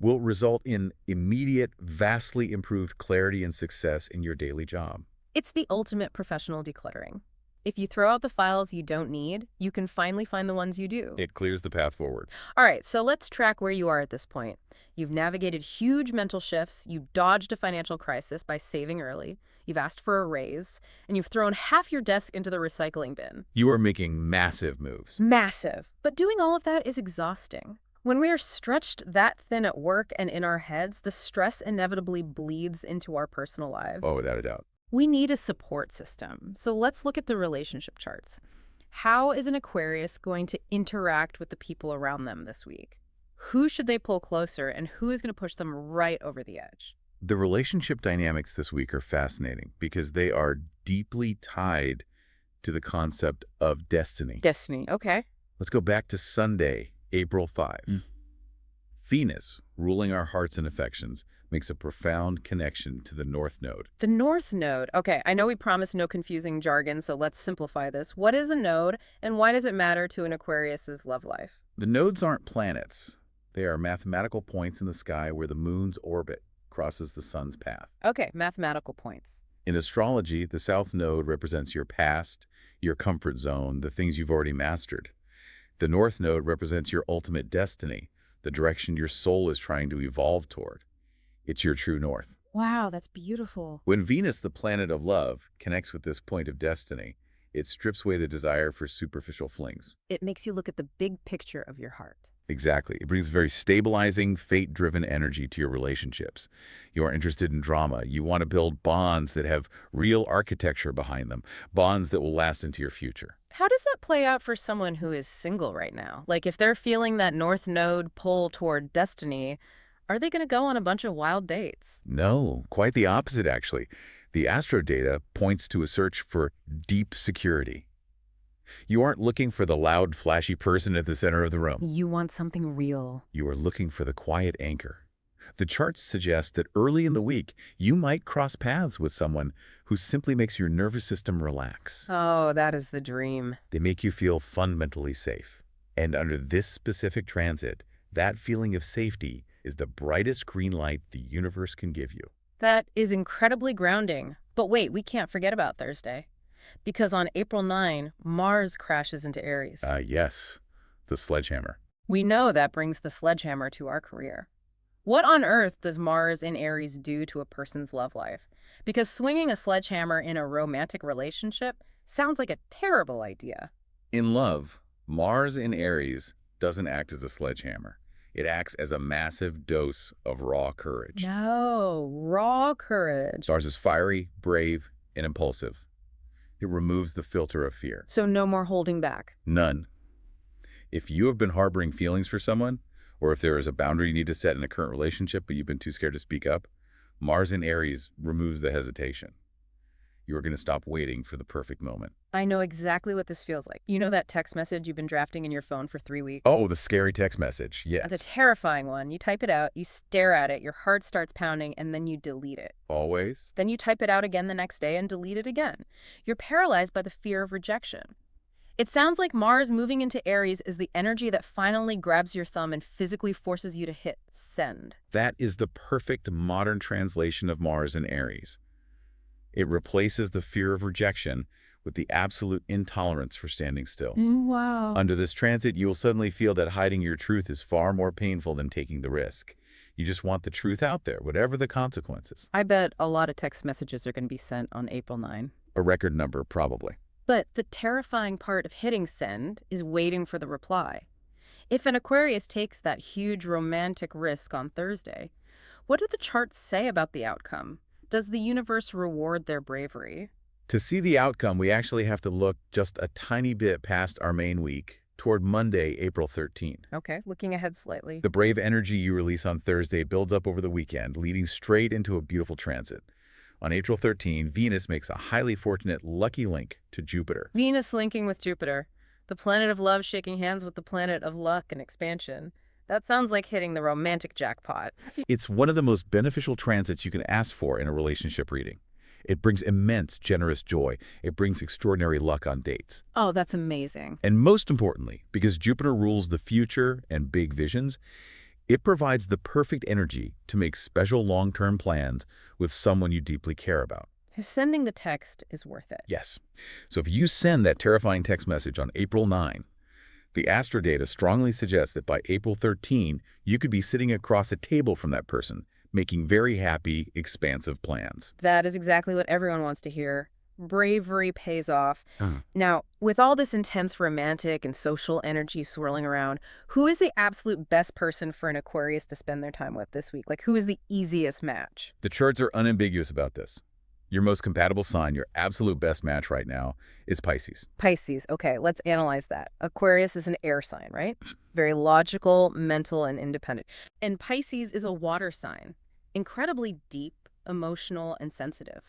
Speaker 2: will result in immediate, vastly improved clarity and success in your daily job.
Speaker 1: It's the ultimate professional decluttering. If you throw out the files you don't need, you can finally find the ones you do.
Speaker 2: It clears the path forward.
Speaker 1: All right, so let's track where you are at this point. You've navigated huge mental shifts, you dodged a financial crisis by saving early, you've asked for a raise, and you've thrown half your desk into the recycling bin.
Speaker 2: You are making massive moves.
Speaker 1: Massive. But doing all of that is exhausting. When we are stretched that thin at work and in our heads, the stress inevitably bleeds into our personal lives.
Speaker 2: Oh, without a doubt.
Speaker 1: We need a support system. So let's look at the relationship charts. How is an Aquarius going to interact with the people around them this week? Who should they pull closer, and who is going to push them right over the edge?
Speaker 2: The relationship dynamics this week are fascinating because they are deeply tied to the concept of destiny.
Speaker 1: Destiny, okay.
Speaker 2: Let's go back to Sunday, April 5. Venus, ruling our hearts and affections, makes a profound connection to the North Node.
Speaker 1: The North Node. Okay, I know we promised no confusing jargon, so let's simplify this. What is a node, and why does it matter to an Aquarius's love life?
Speaker 2: The nodes aren't planets. They are mathematical points in the sky where the moon's orbit crosses the sun's path.
Speaker 1: Okay, mathematical points.
Speaker 2: In astrology, the south node represents your past, your comfort zone, the things you've already mastered. The north node represents your ultimate destiny, the direction your soul is trying to evolve toward. It's your true north.
Speaker 1: Wow, that's beautiful.
Speaker 2: When Venus, the planet of love, connects with this point of destiny, it strips away the desire for superficial flings.
Speaker 1: It makes you look at the big picture of your heart.
Speaker 2: Exactly. It brings very stabilizing, fate-driven energy to your relationships. You are interested in drama. You want to build bonds that have real architecture behind them, bonds that will last into your future.
Speaker 1: How does that play out for someone who is single right now? Like, if they're feeling that north node pull toward destiny, are they going to go on a bunch of wild dates?
Speaker 2: No, quite the opposite, actually. The astro data points to a search for deep security. You aren't looking for the loud, flashy person at the center of the room.
Speaker 1: You want something real.
Speaker 2: You are looking for the quiet anchor. The charts suggest that early in the week, you might cross paths with someone who simply makes your nervous system relax.
Speaker 1: Oh, that is the dream.
Speaker 2: They make you feel fundamentally safe. And under this specific transit, that feeling of safety is the brightest green light the universe can give you.
Speaker 1: That is incredibly grounding. But wait, we can't forget about Thursday. Because on April 9, Mars crashes into Aries.
Speaker 2: Yes, the sledgehammer.
Speaker 1: We know that brings the sledgehammer to our career. What on earth does Mars in Aries do to a person's love life? Because swinging a sledgehammer in a romantic relationship sounds like a terrible idea.
Speaker 2: In love, Mars in Aries doesn't act as a sledgehammer. It acts as a massive dose of raw courage.
Speaker 1: No, raw courage.
Speaker 2: Mars is fiery, brave, and impulsive. It removes the filter of fear.
Speaker 1: So no more holding back.
Speaker 2: None. If you have been harboring feelings for someone, or if there is a boundary you need to set in a current relationship but you've been too scared to speak up, Mars in Aries removes the hesitation. You are going to stop waiting for the perfect moment.
Speaker 1: I know exactly what this feels like. You know that text message you've been drafting in your phone for 3 weeks?
Speaker 2: Oh, the scary text message. Yeah.
Speaker 1: That's a terrifying one. You type it out, you stare at it, your heart starts pounding, and then you delete it.
Speaker 2: Always?
Speaker 1: Then you type it out again the next day and delete it again. You're paralyzed by the fear of rejection. It sounds like Mars moving into Aries is the energy that finally grabs your thumb and physically forces you to hit send.
Speaker 2: That is the perfect modern translation of Mars in Aries. It replaces the fear of rejection with the absolute intolerance for standing still.
Speaker 1: Wow.
Speaker 2: Under this transit, you will suddenly feel that hiding your truth is far more painful than taking the risk. You just want the truth out there, whatever the consequences.
Speaker 1: I bet a lot of text messages are going to be sent on April 9.
Speaker 2: A record number, probably.
Speaker 1: But the terrifying part of hitting send is waiting for the reply. If an Aquarius takes that huge romantic risk on Thursday, what do the charts say about the outcome? Does the universe reward their bravery?
Speaker 2: To see the outcome, we actually have to look just a tiny bit past our main week, toward Monday, April 13.
Speaker 1: Okay, looking ahead slightly.
Speaker 2: The brave energy you release on Thursday builds up over the weekend, leading straight into a beautiful transit. On April 13, Venus makes a highly fortunate lucky link to Jupiter.
Speaker 1: Venus linking with Jupiter, the planet of love shaking hands with the planet of luck and expansion. That sounds like hitting the romantic jackpot.
Speaker 2: It's one of the most beneficial transits you can ask for in a relationship reading. It brings immense, generous joy. It brings extraordinary luck on dates.
Speaker 1: Oh, that's amazing.
Speaker 2: And most importantly, because Jupiter rules the future and big visions, it provides the perfect energy to make special long-term plans with someone you deeply care about.
Speaker 1: Sending the text is worth it.
Speaker 2: Yes. So if you send that terrifying text message on April 9, the astro data strongly suggests that by April 13, you could be sitting across a table from that person, making very happy, expansive plans.
Speaker 1: That is exactly what everyone wants to hear. Bravery pays off. Now, with all this intense romantic and social energy swirling around, who is the absolute best person for an Aquarius to spend their time with this week? Like, who is the easiest match?
Speaker 2: The charts are unambiguous about this. Your most compatible sign, your absolute best match right now, is Pisces.
Speaker 1: Pisces. Okay, let's analyze that. Aquarius is an air sign, right? Very logical, mental, and independent. And Pisces is a water sign, incredibly deep, emotional, and sensitive.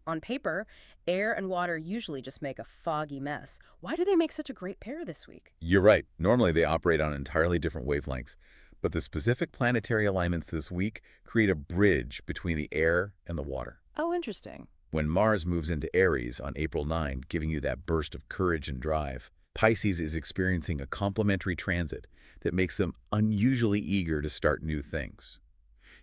Speaker 1: On paper, air and water usually just make a foggy mess. Why do they make such a great pair this week?
Speaker 2: You're right. Normally they operate on entirely different wavelengths, but the specific planetary alignments this week create a bridge between the air and the water.
Speaker 1: Oh, interesting.
Speaker 2: When Mars moves into Aries on April 9, giving you that burst of courage and drive, Pisces is experiencing a complementary transit that makes them unusually eager to start new things.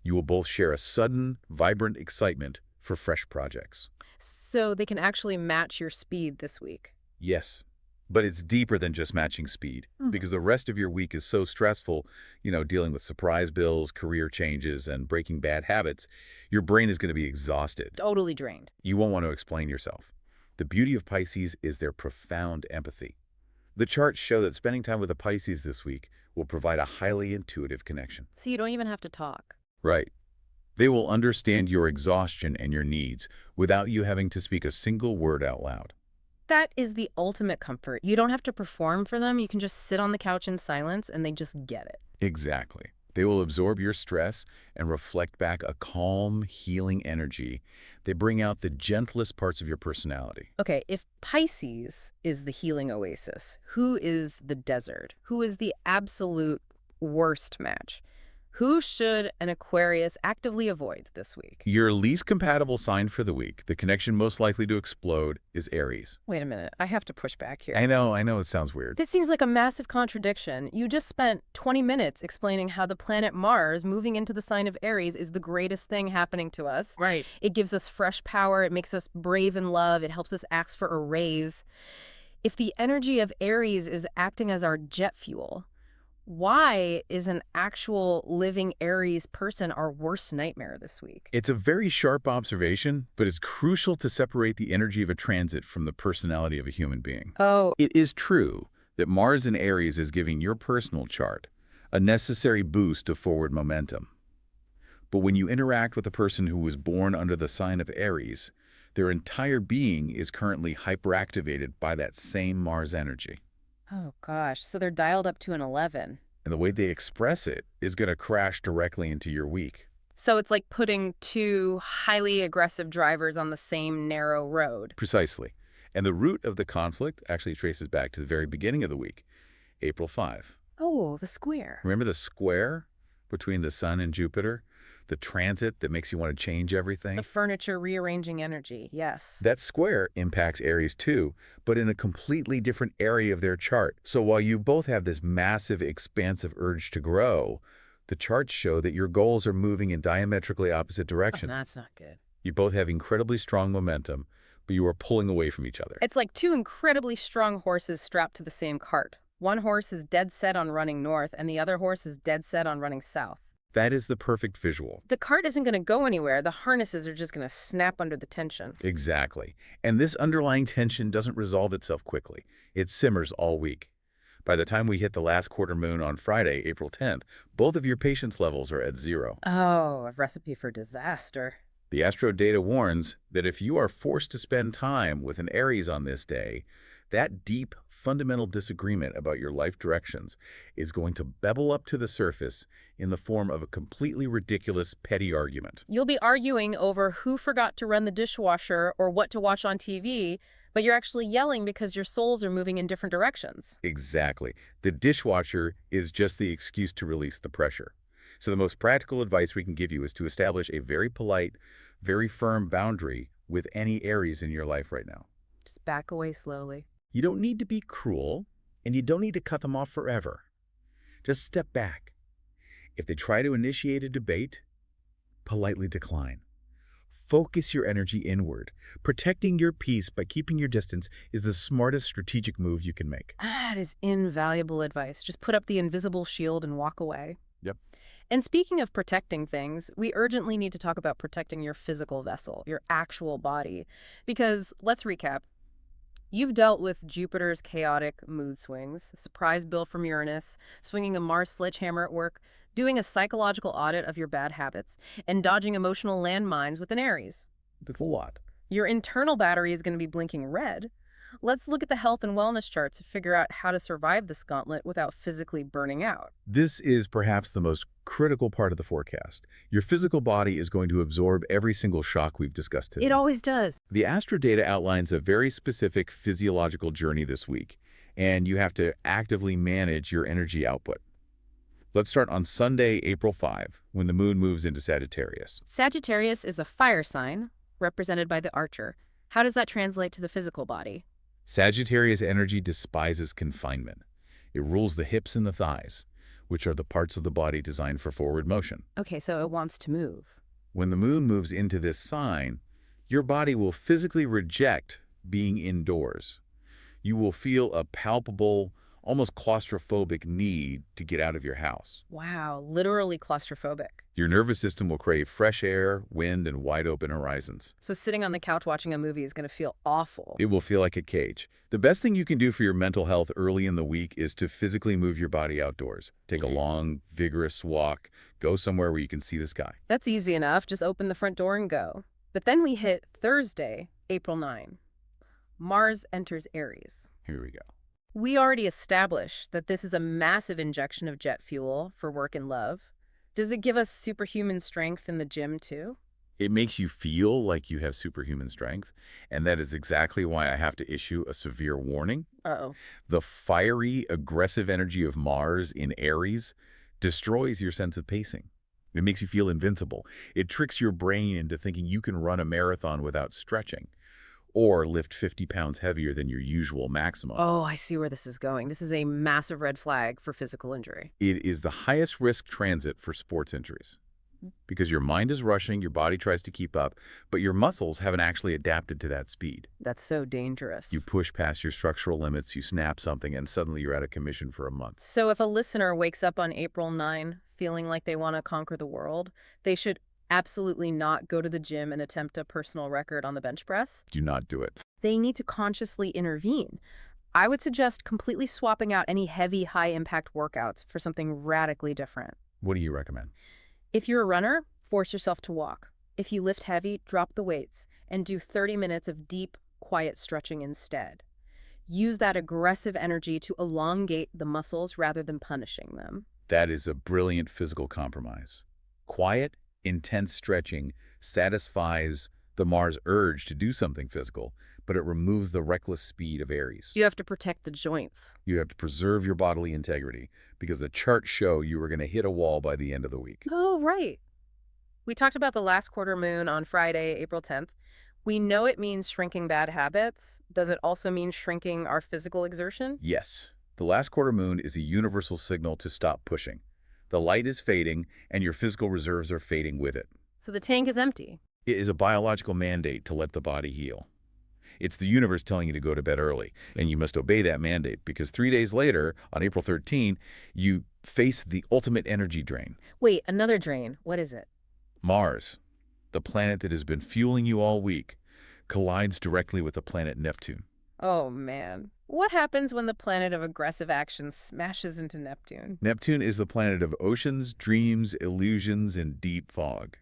Speaker 2: You will both share a sudden, vibrant excitement for fresh projects.
Speaker 1: So they can actually match your speed this week.
Speaker 2: Yes, but it's deeper than just matching speed, because the rest of your week is so stressful, dealing with surprise bills, career changes, and breaking bad habits, your brain is going to be exhausted.
Speaker 1: Totally drained.
Speaker 2: You won't want to explain yourself. The beauty of Pisces is their profound empathy. The charts show that spending time with a Pisces this week will provide a highly intuitive connection.
Speaker 1: So you don't even have to talk.
Speaker 2: Right. They will understand your exhaustion and your needs without you having to speak a single word out loud.
Speaker 1: That is the ultimate comfort. You don't have to perform for them. You can just sit on the couch in silence and they just get it.
Speaker 2: Exactly. They will absorb your stress and reflect back a calm, healing energy. They bring out the gentlest parts of your personality.
Speaker 1: Okay, if Pisces is the healing oasis, who is the desert? Who is the absolute worst match? Who should an Aquarius actively avoid this week?
Speaker 2: Your least compatible sign for the week, the connection most likely to explode, is Aries.
Speaker 1: Wait a minute, I have to push back here.
Speaker 2: I know it sounds weird.
Speaker 1: This seems like a massive contradiction. You just spent 20 minutes explaining how the planet Mars moving into the sign of Aries is the greatest thing happening to us.
Speaker 2: Right.
Speaker 1: It gives us fresh power. It makes us brave in love. It helps us ask for a raise. If the energy of Aries is acting as our jet fuel, why is an actual living Aries person our worst nightmare this week?
Speaker 2: It's a very sharp observation, but it's crucial to separate the energy of a transit from the personality of a human being.
Speaker 1: Oh,
Speaker 2: It is true that Mars in Aries is giving your personal chart a necessary boost of forward momentum. But when you interact with a person who was born under the sign of Aries, their entire being is currently hyperactivated by that same Mars energy.
Speaker 1: oh gosh. So they're dialed up to an 11.
Speaker 2: And the way they express it is going to crash directly into your week.
Speaker 1: So it's like putting two highly aggressive drivers on the same narrow road.
Speaker 2: Precisely. And the root of the conflict actually traces back to the very beginning of the week, April 5.
Speaker 1: Oh, the square.
Speaker 2: Remember the square between the Sun and Jupiter? The transit that makes you want to change everything?
Speaker 1: The furniture rearranging energy, yes.
Speaker 2: That square impacts Aries too, but in a completely different area of their chart. So while you both have this massive, expansive urge to grow, the charts show that your goals are moving in diametrically opposite
Speaker 1: Oh,
Speaker 2: directions.
Speaker 1: that's not good.
Speaker 2: You both have incredibly strong momentum, but you are pulling away from each other.
Speaker 1: It's like two incredibly strong horses strapped to the same cart. One horse is dead set on running north, and the other horse is dead set on running south.
Speaker 2: That is the perfect visual.
Speaker 1: The cart isn't going to go anywhere. The harnesses are just going to snap under the tension.
Speaker 2: Exactly. And this underlying tension doesn't resolve itself quickly. It simmers all week. By the time we hit the last quarter moon on Friday, April 10th, both of your patience levels are at 0.
Speaker 1: Oh, a recipe for disaster.
Speaker 2: The astro data warns that if you are forced to spend time with an Aries on this day, that deep, fundamental disagreement about your life directions is going to bubble up to the surface in the form of a completely ridiculous, petty argument.
Speaker 1: You'll be arguing over who forgot to run the dishwasher or what to watch on TV, but you're actually yelling because your souls are moving in different directions.
Speaker 2: Exactly. The dishwasher is just the excuse to release the pressure. So the most practical advice we can give you is to establish a very polite, very firm boundary with any Aries in your life right now.
Speaker 1: Just back away slowly.
Speaker 2: You don't need to be cruel, and you don't need to cut them off forever. Just step back. If they try to initiate a debate, politely decline. Focus your energy inward. Protecting your peace by keeping your distance is the smartest strategic move you can make.
Speaker 1: That is invaluable advice. Just put up the invisible shield and walk away.
Speaker 2: Yep.
Speaker 1: And speaking of protecting things, we urgently need to talk about protecting your physical vessel, your actual body. Because, let's recap. You've dealt with Jupiter's chaotic mood swings, a surprise bill from Uranus, swinging a Mars sledgehammer at work, doing a psychological audit of your bad habits, and dodging emotional landmines with an Aries.
Speaker 2: That's a lot.
Speaker 1: Your internal battery is going to be blinking red. Let's look at the health and wellness charts to figure out how to survive this gauntlet without physically burning out.
Speaker 2: This is perhaps the most critical part of the forecast. Your physical body is going to absorb every single shock we've discussed today.
Speaker 1: It always does.
Speaker 2: The astro data outlines a very specific physiological journey this week, and you have to actively manage your energy output. Let's start on Sunday, April 5, when the moon moves into Sagittarius.
Speaker 1: Sagittarius is a fire sign, represented by the archer. How does that translate to the physical body?
Speaker 2: Sagittarius energy despises confinement. It rules the hips and the thighs, which are the parts of the body designed for forward motion.
Speaker 1: Okay, so it wants to move.
Speaker 2: When the moon moves into this sign, your body will physically reject being indoors. You will feel a palpable, almost claustrophobic need to get out of your house.
Speaker 1: Wow, literally claustrophobic.
Speaker 2: Your nervous system will crave fresh air, wind, and wide-open horizons.
Speaker 1: So sitting on the couch watching a movie is going to feel awful.
Speaker 2: It will feel like a cage. The best thing you can do for your mental health early in the week is to physically move your body outdoors. Take a long, vigorous walk. Go somewhere where you can see the sky.
Speaker 1: That's easy enough. Just open the front door and go. But then we hit Thursday, April 9. Mars enters Aries.
Speaker 2: Here we go.
Speaker 1: We already established that this is a massive injection of jet fuel for work and love. Does it give us superhuman strength in the gym, too?
Speaker 2: It makes you feel like you have superhuman strength, and that is exactly why I have to issue a severe warning.
Speaker 1: Uh-oh.
Speaker 2: The fiery, aggressive energy of Mars in Aries destroys your sense of pacing. It makes you feel invincible. It tricks your brain into thinking you can run a marathon without stretching or lift 50 pounds heavier than your usual maximum.
Speaker 1: Oh, I see where this is going. This is a massive red flag for physical injury.
Speaker 2: It is the highest risk transit for sports injuries because your mind is rushing, your body tries to keep up, but your muscles haven't actually adapted to that speed.
Speaker 1: That's so dangerous.
Speaker 2: You push past your structural limits, you snap something, and suddenly you're out of commission for a month.
Speaker 1: So if a listener wakes up on April 9 feeling like they want to conquer the world, they should absolutely not go to the gym and attempt a personal record on the bench press.
Speaker 2: Do not do it.
Speaker 1: They need to consciously intervene. I would suggest completely swapping out any heavy, high-impact workouts for something radically different.
Speaker 2: What do you recommend?
Speaker 1: If you're a runner, force yourself to walk. If you lift heavy, drop the weights and do 30 minutes of deep, quiet stretching instead. Use that aggressive energy to elongate the muscles rather than punishing them.
Speaker 2: That is a brilliant physical compromise. Quiet, intense stretching satisfies the Mars urge to do something physical, but it removes the reckless speed of Aries.
Speaker 1: You have to protect the joints.
Speaker 2: You have to preserve your bodily integrity because the charts show you are going to hit a wall by the end of the week.
Speaker 1: Oh, right. We talked about the last quarter moon on Friday, April 10th. We know it means shrinking bad habits. Does it also mean shrinking our physical exertion?
Speaker 2: Yes. The last quarter moon is a universal signal to stop pushing. The light is fading, and your physical reserves are fading with it.
Speaker 1: So the tank is empty.
Speaker 2: It is a biological mandate to let the body heal. It's the universe telling you to go to bed early, and you must obey that mandate because 3 days later, on April 13, you face the ultimate energy drain.
Speaker 1: Wait, another drain. What is it?
Speaker 2: Mars, the planet that has been fueling you all week, collides directly with the planet Neptune.
Speaker 1: Oh, man. What happens when the planet of aggressive action smashes into Neptune?
Speaker 2: Neptune is the planet of oceans, dreams, illusions, and deep fog.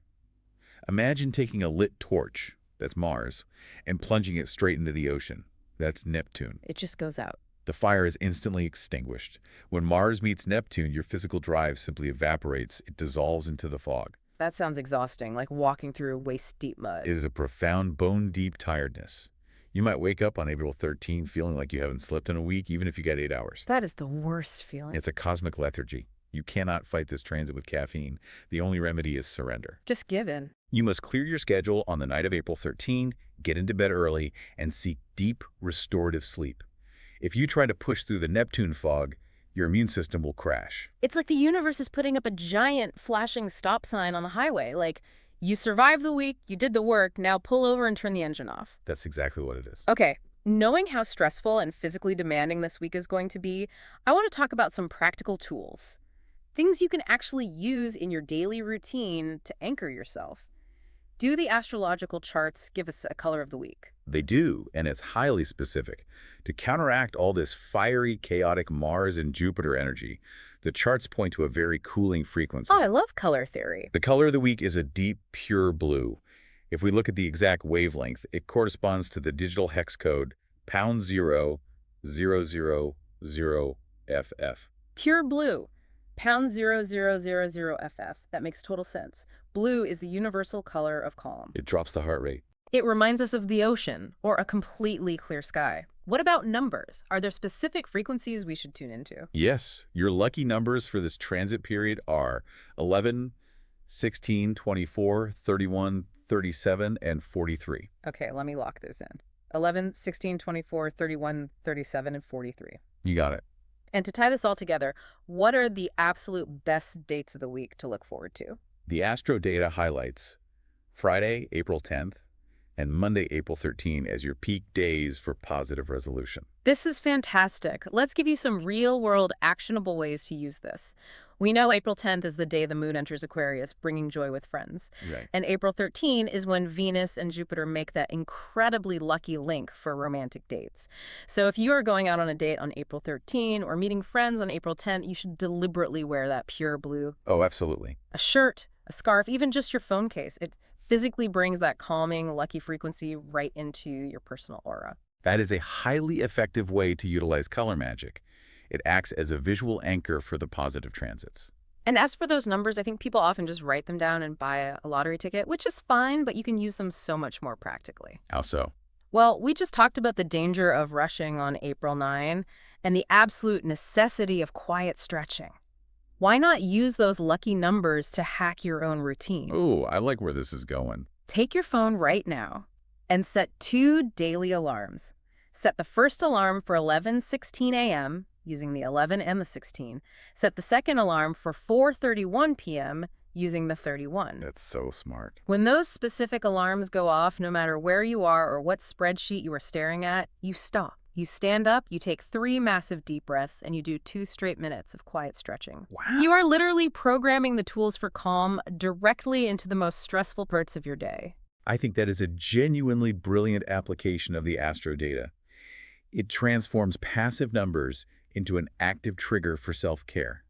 Speaker 2: Imagine taking a lit torch, that's Mars, and plunging it straight into the ocean. That's Neptune.
Speaker 1: It just goes out.
Speaker 2: The fire is instantly extinguished. When Mars meets Neptune, your physical drive simply evaporates. It dissolves into the fog.
Speaker 1: That sounds exhausting, like walking through waist-deep mud.
Speaker 2: It is a profound, bone-deep tiredness. You might wake up on April 13 feeling like you haven't slept in a week, even if you got 8 hours.
Speaker 1: That is the worst feeling.
Speaker 2: It's a cosmic lethargy. You cannot fight this transit with caffeine. The only remedy is surrender.
Speaker 1: Just give in.
Speaker 2: You must clear your schedule on the night of April 13, get into bed early, and seek deep, restorative sleep. If you try to push through the Neptune fog, your immune system will crash.
Speaker 1: It's like the universe is putting up a giant flashing stop sign on the highway. Like, you survived the week, you did the work, now pull over and turn the engine off.
Speaker 2: That's exactly what it is.
Speaker 1: Okay, knowing how stressful and physically demanding this week is going to be, I want to talk about some practical tools. Things you can actually use in your daily routine to anchor yourself. Do the astrological charts give us a color of the week?
Speaker 2: They do, and it's highly specific. To counteract all this fiery, chaotic Mars and Jupiter energy, the charts point to a very cooling frequency.
Speaker 1: Oh, I love color theory.
Speaker 2: The color of the week is a deep, pure blue. If we look at the exact wavelength, it corresponds to the digital hex code #0000FF.
Speaker 1: Pure blue. #0000FF. That makes total sense. Blue is the universal color of calm.
Speaker 2: It drops the heart rate.
Speaker 1: It reminds us of the ocean or a completely clear sky. What about numbers? Are there specific frequencies we should tune into?
Speaker 2: Yes, your lucky numbers for this transit period are 11, 16, 24, 31, 37, and 43.
Speaker 1: Okay, let me lock this in. 11, 16, 24, 31, 37, and 43.
Speaker 2: You got it.
Speaker 1: And to tie this all together, what are the absolute best dates of the week to look forward to?
Speaker 2: The astro data highlights Friday, April 10th, and Monday, April 13th as your peak days for positive resolution.
Speaker 1: This is fantastic. Let's give you some real-world actionable ways to use this. We know April 10th is the day the moon enters Aquarius, bringing joy with friends.
Speaker 2: Right.
Speaker 1: And April 13 is when Venus and Jupiter make that incredibly lucky link for romantic dates. So if you are going out on a date on April 13 or meeting friends on April 10th, you should deliberately wear that pure blue.
Speaker 2: Oh, absolutely.
Speaker 1: A shirt, a scarf, even just your phone case. It physically brings that calming, lucky frequency right into your personal aura.
Speaker 2: That is a highly effective way to utilize color magic. It acts as a visual anchor for the positive transits.
Speaker 1: And as for those numbers, I think people often just write them down and buy a lottery ticket, which is fine, but you can use them so much more practically.
Speaker 2: How so?
Speaker 1: Well, we just talked about the danger of rushing on April 9 and the absolute necessity of quiet stretching. Why not use those lucky numbers to hack your own routine?
Speaker 2: Oh, I like where this is going.
Speaker 1: Take your phone right now and set 2 daily alarms. Set the first alarm for 11:16 a.m. using the 11 and the 16. Set the second alarm for 4:31 p.m. using the 31.
Speaker 2: That's so smart.
Speaker 1: When those specific alarms go off, no matter where you are or what spreadsheet you are staring at, you stop. You stand up, you take 3 massive deep breaths, and you do 2 straight minutes of quiet stretching.
Speaker 2: Wow.
Speaker 1: You are literally programming the tools for calm directly into the most stressful parts of your day.
Speaker 2: I think that is a genuinely brilliant application of the astro data. It transforms passive numbers into an active trigger for self-care.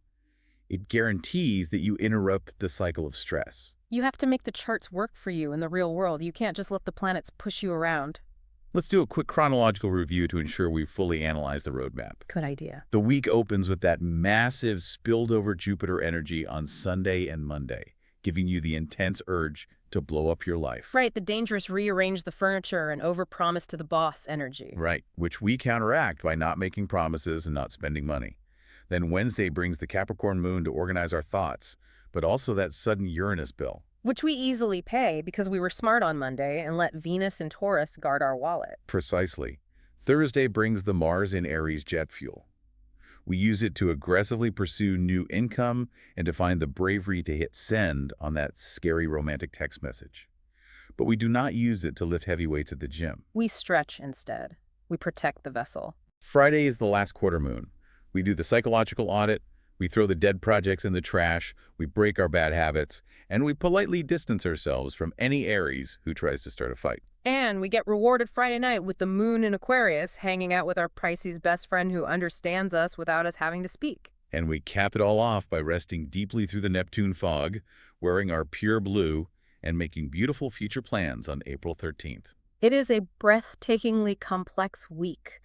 Speaker 2: It guarantees that you interrupt the cycle of stress.
Speaker 1: You have to make the charts work for you in the real world. You can't just let the planets push you around.
Speaker 2: Let's do a quick chronological review to ensure we've fully analyzed the roadmap.
Speaker 1: Good idea.
Speaker 2: The week opens with that massive spilled over Jupiter energy on Sunday and Monday, giving you the intense urge to blow up your life.
Speaker 1: Right, the dangerous rearrange the furniture and overpromise to the boss energy.
Speaker 2: Right, which we counteract by not making promises and not spending money. Then Wednesday brings the Capricorn moon to organize our thoughts, but also that sudden Uranus bill.
Speaker 1: Which we easily pay because we were smart on Monday and let Venus and Taurus guard our wallet.
Speaker 2: Precisely. Thursday brings the Mars in Aries jet fuel. We use it to aggressively pursue new income and to find the bravery to hit send on that scary romantic text message. But we do not use it to lift heavy weights at the gym.
Speaker 1: We stretch instead. We protect the vessel.
Speaker 2: Friday is the last quarter moon. We do the psychological audit, we throw the dead projects in the trash, we break our bad habits, and we politely distance ourselves from any Aries who tries to start a fight.
Speaker 1: And we get rewarded Friday night with the moon in Aquarius, hanging out with our Pisces best friend who understands us without us having to speak.
Speaker 2: And we cap it all off by resting deeply through the Neptune fog, wearing our pure blue, and making beautiful future plans on April 13th.
Speaker 1: It is a breathtakingly complex week.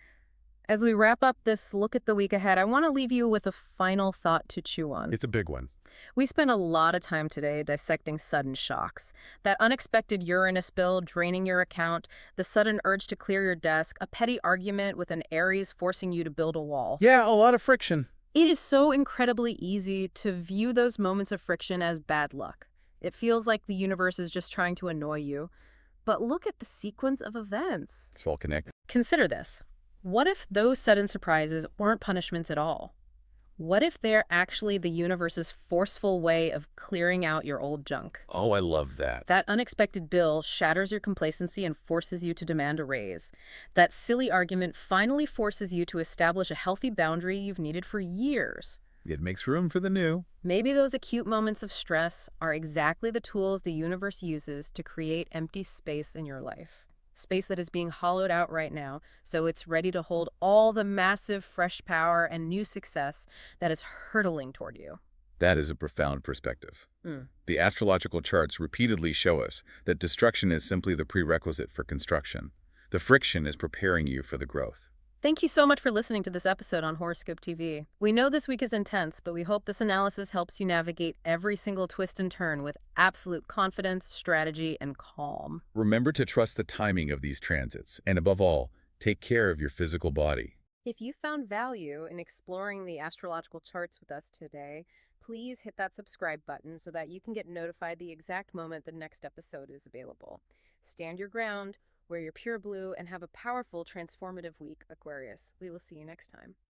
Speaker 1: As we wrap up this look at the week ahead, I want to leave you with a final thought to chew on.
Speaker 2: It's a big one.
Speaker 1: We spent a lot of time today dissecting sudden shocks. That unexpected Uranus bill draining your account, the sudden urge to clear your desk, a petty argument with an Aries forcing you to build a wall.
Speaker 2: Yeah, a lot of friction.
Speaker 1: It is so incredibly easy to view those moments of friction as bad luck. It feels like the universe is just trying to annoy you. But look at the sequence of events.
Speaker 2: It's all connected.
Speaker 1: Consider this. What if those sudden surprises weren't punishments at all? What if they're actually the universe's forceful way of clearing out your old junk?
Speaker 2: Oh, I love that.
Speaker 1: That unexpected bill shatters your complacency and forces you to demand a raise. That silly argument finally forces you to establish a healthy boundary you've needed for years.
Speaker 2: It makes room for the new.
Speaker 1: Maybe those acute moments of stress are exactly the tools the universe uses to create empty space in your life. Space that is being hollowed out right now, so it's ready to hold all the massive fresh power and new success that is hurtling toward you.
Speaker 2: That is a profound perspective. The astrological charts repeatedly show us that destruction is simply the prerequisite for construction. The friction is preparing you for the growth.
Speaker 1: Thank you so much for listening to this episode on Horoscope TV. We know this week is intense, but we hope this analysis helps you navigate every single twist and turn with absolute confidence, strategy, and calm.
Speaker 2: Remember to trust the timing of these transits, and above all, take care of your physical body.
Speaker 1: If you found value in exploring the astrological charts with us today, please hit that subscribe button so that you can get notified the exact moment the next episode is available. Stand your ground, wear your pure blue, and have a powerful, transformative week, Aquarius. We will see you next time.